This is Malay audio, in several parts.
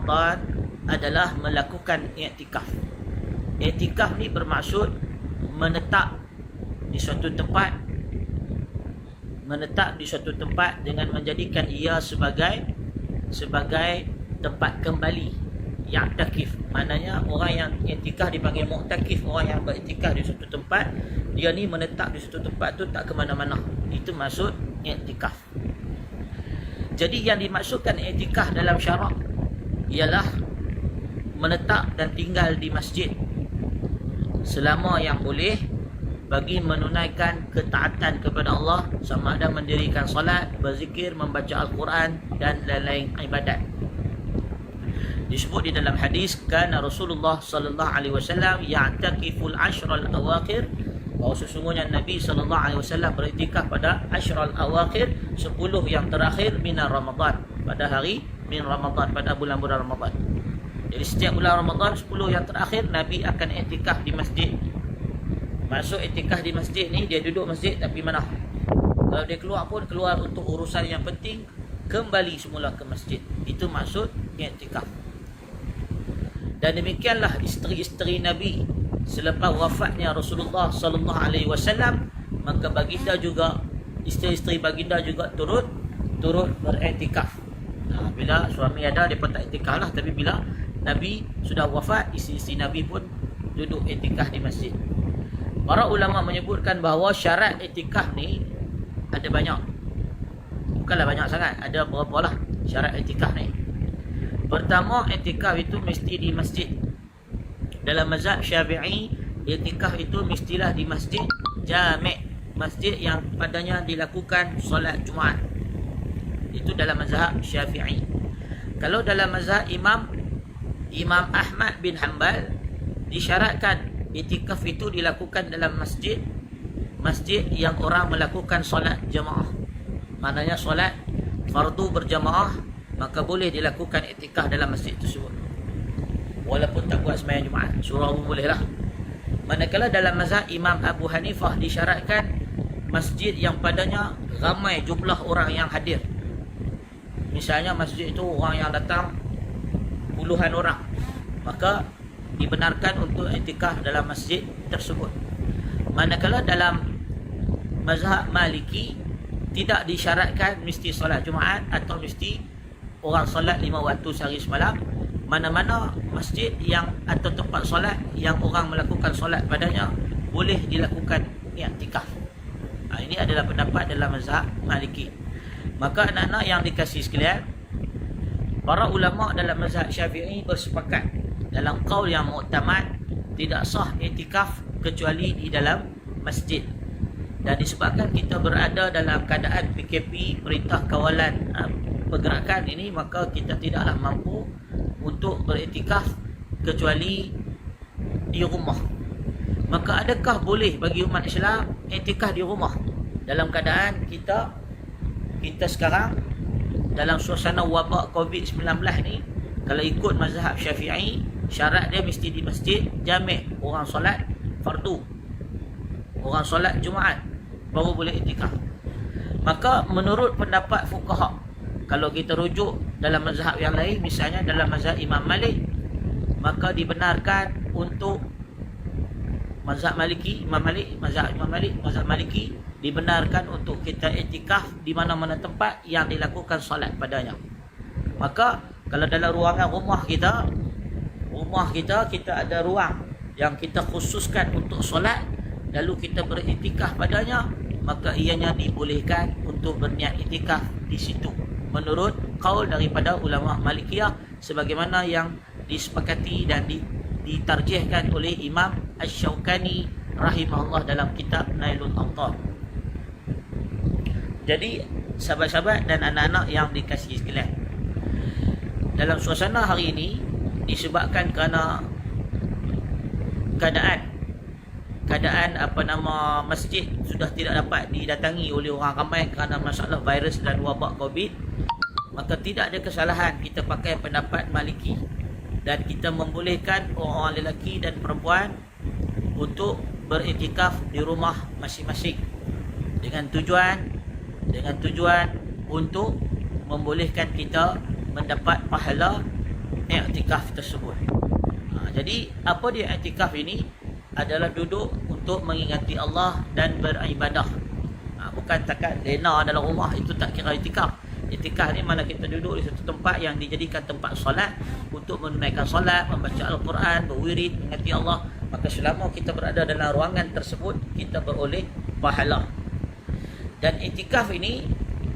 Ramadan adalah melakukan i'tikaf. I'tikaf ni bermaksud menetap di suatu tempat, dengan menjadikan ia sebagai tempat kembali. Ya'takif, maknanya orang yang i'tikaf dipanggil mu'takif. Orang yang beriktikaf di suatu tempat, dia ni menetap di suatu tempat tu, tak ke mana-mana. Itu maksud i'tikaf. Jadi yang dimaksudkan i'tikaf dalam syarak ialah menetap dan tinggal di masjid selama yang boleh, bagi menunaikan ketaatan kepada Allah, sama ada mendirikan solat, berzikir, membaca Al-Quran dan lain-lain ibadat. Disebut di dalam hadis, kana Rasulullah sallallahu alaihi wasallam ya'takiful ashral awakhir, bahawa sesungguhnya Nabi sallallahu alaihi wasallam beriktikaf pada ashral awakhir, 10 yang terakhir min Ramadan, pada hari min Ramadan, pada bulan-bulan Ramadan. Jadi setiap bulan Ramadan 10 yang terakhir Nabi akan iktikaf di masjid. Maksud iktikaf di masjid ni, dia duduk masjid tapi mana? Kalau dia keluar pun keluar untuk urusan yang penting, kembali semula ke masjid. Itu maksud iktikaf. Dan demikianlah isteri-isteri Nabi selepas wafatnya Rasulullah sallallahu alaihi wasallam, maka baginda juga, isteri-isteri baginda juga turut beriktikaf. Bila suami ada, dia tak iktikaf lah. Tapi bila Nabi sudah wafat, isteri-isteri Nabi pun duduk iktikaf di masjid. Para ulama menyebutkan bahawa syarat iktikaf ni ada banyak. Bukanlah banyak sangat, ada berapa lah syarat iktikaf ni. Pertama, iktikaf itu mesti di masjid. Dalam mazhab Syafi'i, iktikaf itu mestilah di masjid jami', masjid yang padanya dilakukan solat Jumaat. Itu dalam mazhab Syafi'i. Kalau dalam mazhab Imam Ahmad bin Hanbal, disyaratkan iktikaf itu dilakukan dalam masjid yang orang melakukan solat jemaah. Maknanya solat fardu berjamaah, maka boleh dilakukan iktikaf dalam masjid tersebut, walaupun tak buat sembahyang Jumaat, surau pun boleh lah. Manakala dalam mazhab Imam Abu Hanifah, disyaratkan masjid yang padanya ramai jumlah orang yang hadir. Misalnya masjid itu orang yang datang puluhan orang, maka dibenarkan untuk iktikaf dalam masjid tersebut. Manakala dalam mazhab Maliki, tidak disyaratkan mesti solat Jumaat atau mesti orang solat 5 waktu sehari semalam. Mana-mana masjid yang atau tempat solat yang orang melakukan solat padanya, boleh dilakukan iktikaf. Ini adalah pendapat dalam mazhab Maliki. Maka anak-anak yang dikasihi sekalian, para ulama dalam mazhab Syafi'i bersepakat dalam qaul yang muktamad, tidak sah iktikaf kecuali di dalam masjid. Dan disebabkan kita berada dalam keadaan PKP, perintah kawalan pergerakan ini, maka kita tidaklah mampu untuk beriktikaf kecuali di rumah. Maka adakah boleh bagi umat Islam iktikaf di rumah dalam keadaan kita sekarang dalam suasana wabak COVID-19 ni? Kalau ikut mazhab Syafi'i, syarat dia mesti di masjid jami', orang solat fardu, orang solat Jumaat, baru boleh iktikaf. Maka menurut pendapat fuqaha, kalau kita rujuk dalam mazhab yang lain, misalnya dalam mazhab Imam Malik, maka dibenarkan untuk mazhab Maliki, mazhab Maliki dibenarkan untuk kita iktikaf di mana-mana tempat yang dilakukan solat padanya. Maka kalau dalam ruangan rumah kita ada ruang yang kita khususkan untuk solat, lalu kita beriktikaf padanya, maka ianya dibolehkan untuk berniat iktikaf di situ, menurut qaul daripada ulama Malikiyah, sebagaimana yang disepakati dan ditarjihkan oleh Imam Asy-Syaukani rahimahullah dalam kitab Nailul Awtar. Jadi sahabat-sahabat dan anak-anak yang dikasihi sekalian, dalam suasana hari ini, disebabkan kerana keadaan masjid sudah tidak dapat didatangi oleh orang ramai kerana masalah virus dan wabak COVID, maka tidak ada kesalahan kita pakai pendapat Maliki dan kita membolehkan orang lelaki dan perempuan untuk beriktikaf di rumah masing-masing dengan tujuan untuk membolehkan kita mendapat pahala i'tikaf tersebut. Jadi apa dia i'tikaf ini? Adalah duduk untuk mengingati Allah dan beribadah. Bukan takat lena dalam rumah, itu tak kira i'tikaf. I'tikaf ni mana kita duduk di satu tempat yang dijadikan tempat solat untuk menunaikan solat, membaca Al-Quran, berwirid, mengingati Allah. Maka selama kita berada dalam ruangan tersebut, kita beroleh pahala. Dan i'tikaf ini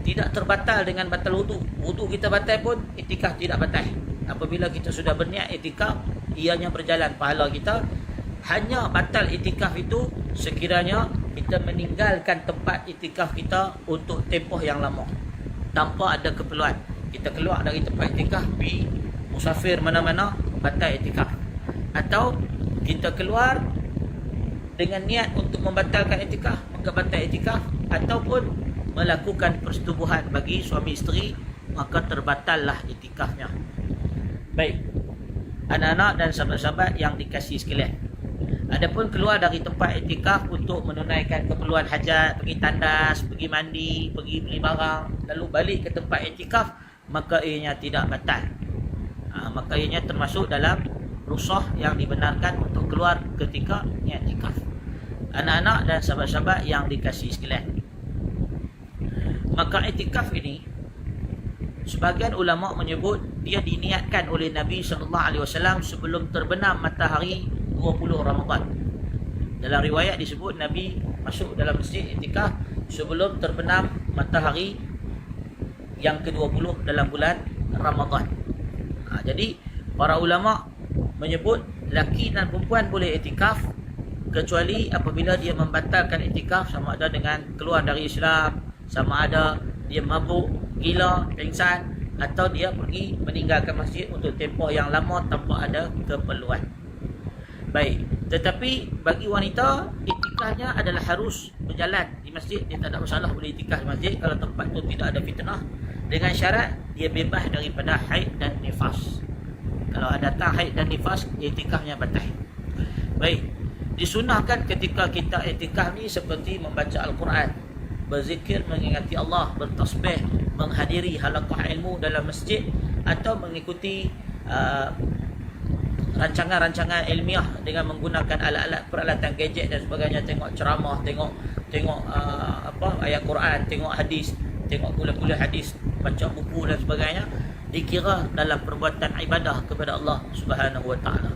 tidak terbatal dengan batal wudu. Wudu kita batal pun i'tikaf tidak batal. Apabila kita sudah berniat i'tikaf, ianya berjalan pahala kita. Hanya batal i'tikaf itu sekiranya kita meninggalkan tempat i'tikaf kita untuk tempoh yang lama tanpa ada keperluan. Kita keluar dari tempat i'tikaf, pergi musafir mana-mana, batal i'tikaf. Atau kita keluar dengan niat untuk membatalkan i'tikaf, maka batal i'tikaf. Ataupun melakukan persetubuhan bagi suami isteri, maka terbatallah i'tikafnya. Baik, anak-anak dan sahabat-sahabat yang dikasihi sekalian, adapun keluar dari tempat i'tikaf untuk menunaikan keperluan hajat, pergi tandas, pergi mandi, pergi beli barang, lalu balik ke tempat i'tikaf, maka ianya tidak batal. Maka ianya termasuk dalam rukhsah yang dibenarkan untuk keluar ketika i'tikaf. Anak-anak dan sahabat-sahabat yang dikasihi sekalian, maka i'tikaf ini sebagian ulama menyebut dia diniatkan oleh Nabi SAW sebelum terbenam matahari 20 Ramadan. Dalam riwayat disebut Nabi masuk dalam masjid i'tikaf sebelum terbenam matahari yang ke-20 dalam bulan Ramadan. Jadi para ulama menyebut lelaki dan perempuan boleh i'tikaf kecuali apabila dia membatalkan i'tikaf, sama ada dengan keluar dari Islam, sama ada dia mabuk, gila, pingsan, atau dia pergi meninggalkan masjid untuk tempoh yang lama tanpa ada keperluan. Baik, tetapi bagi wanita, i'tikafnya adalah harus berjalan di masjid. Dia tak ada masalah boleh i'tikaf di masjid kalau tempat tu tidak ada fitnah, dengan syarat dia bebas daripada haid dan nifas. Kalau ada datang haid dan nifas, i'tikafnya batal. Baik, disunahkan ketika kita i'tikaf ni seperti membaca Al-Quran, berzikir, mengingati Allah, bertasbih, menghadiri halaqah ilmu dalam masjid, atau mengikuti rancangan-rancangan ilmiah dengan menggunakan alat-alat peralatan gadget dan sebagainya, tengok ceramah, tengok ayat Quran, tengok hadis, tengok kuliah-kuliah hadis, baca buku dan sebagainya, dikira dalam perbuatan ibadah kepada Allah Subhanahu wa taala.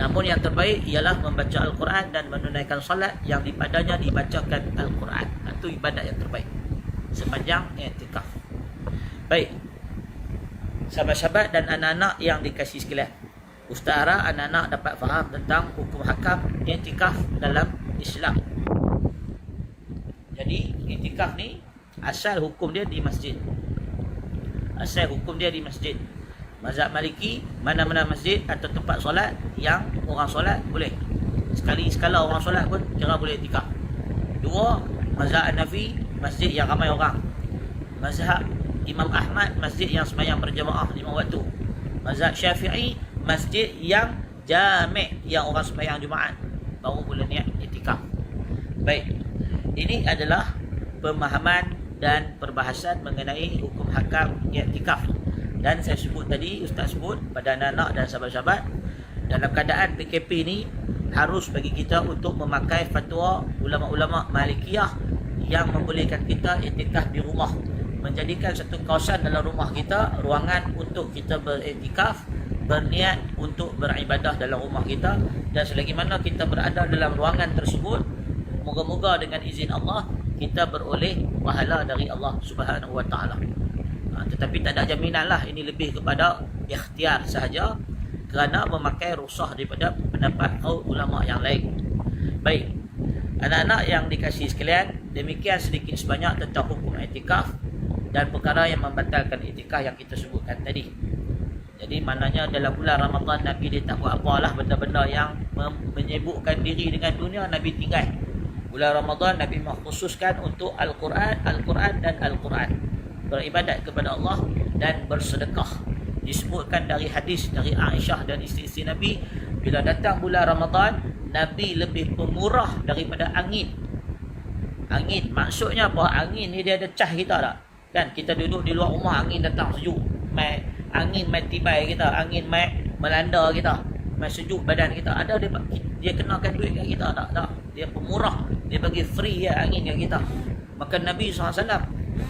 Namun yang terbaik ialah membaca Al-Quran dan menunaikan salat yang dipadanya dibacakan Al-Quran. Itu ibadat yang terbaik sepanjang i'tikaf. Baik, sahabat-sahabat dan anak-anak yang dikasihi sekalian, Ustaz harap anak-anak dapat faham tentang hukum hakam i'tikaf dalam Islam. Jadi i'tikaf ni asal hukum dia di masjid. Asal hukum dia di masjid. Mazhab Maliki, mana-mana masjid atau tempat solat yang orang solat boleh. Sekali-sekala orang solat pun kira boleh i'tikaf. Dua, mazhab Hanafi, masjid yang ramai orang. Mazhab Imam Ahmad, masjid yang sembahyang berjamaah 5 waktu. Mazhab Syafi'i, masjid yang jami', yang orang sembahyang Jumaat, baru boleh niat i'tikaf. Baik, ini adalah pemahaman dan perbahasan mengenai hukum hakam i'tikaf. Dan saya sebut tadi, Ustaz sebut pada anak-anak dan sahabat-sahabat, dalam keadaan PKP ni harus bagi kita untuk memakai fatwa ulama-ulama Malikiyah yang membolehkan kita i'tikaf di rumah, menjadikan satu kawasan dalam rumah kita ruangan untuk kita beriktikaf, berniat untuk beribadah dalam rumah kita. Dan selagi mana kita berada dalam ruangan tersebut, moga-moga dengan izin Allah kita beroleh pahala dari Allah Subhanahu wa taala. Tetapi tak ada jaminan lah, ini lebih kepada ikhtiar sahaja kerana memakai rukhsah daripada pendapat ulama yang lain. Baik, anak-anak yang dikasihi sekalian, demikian sedikit sebanyak tentang hukum i'tikaf dan perkara yang membatalkan i'tikaf yang kita sebutkan tadi. Jadi maknanya dalam bulan Ramadan Nabi dia tak buat apalah benda-benda yang menyibukkan diri dengan dunia, Nabi tinggal. Bulan Ramadan Nabi mengkhususkan untuk Al-Quran dan Al-Quran, beribadat kepada Allah dan bersedekah. Disebutkan dari hadis dari Aisyah dan isteri-isteri Nabi, bila datang bulan Ramadan, Nabi lebih pemurah daripada angin. Angin maksudnya apa? Angin ni dia ada cah kita tak? Kan kita duduk di luar rumah, angin datang sejuk, mai angin mai tibai kita, angin mai melanda kita, mai sejuk badan kita, ada dia kenakan duit kat kita tak? Dia pemurah, dia bagi free ya angin kat kita. Maka Nabi SAW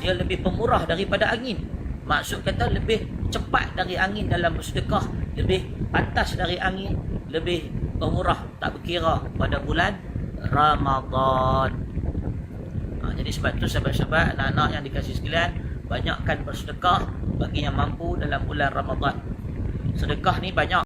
dia lebih pemurah daripada angin. Maksud kata lebih cepat dari angin dalam bersedekah, lebih pantas dari angin, lebih pemurah tak berkira pada bulan Ramadan. Jadi sebab tu sahabat-sahabat, anak-anak yang dikasih sekalian, banyakkan bersedekah bagi yang mampu dalam bulan Ramadan. Sedekah ni banyak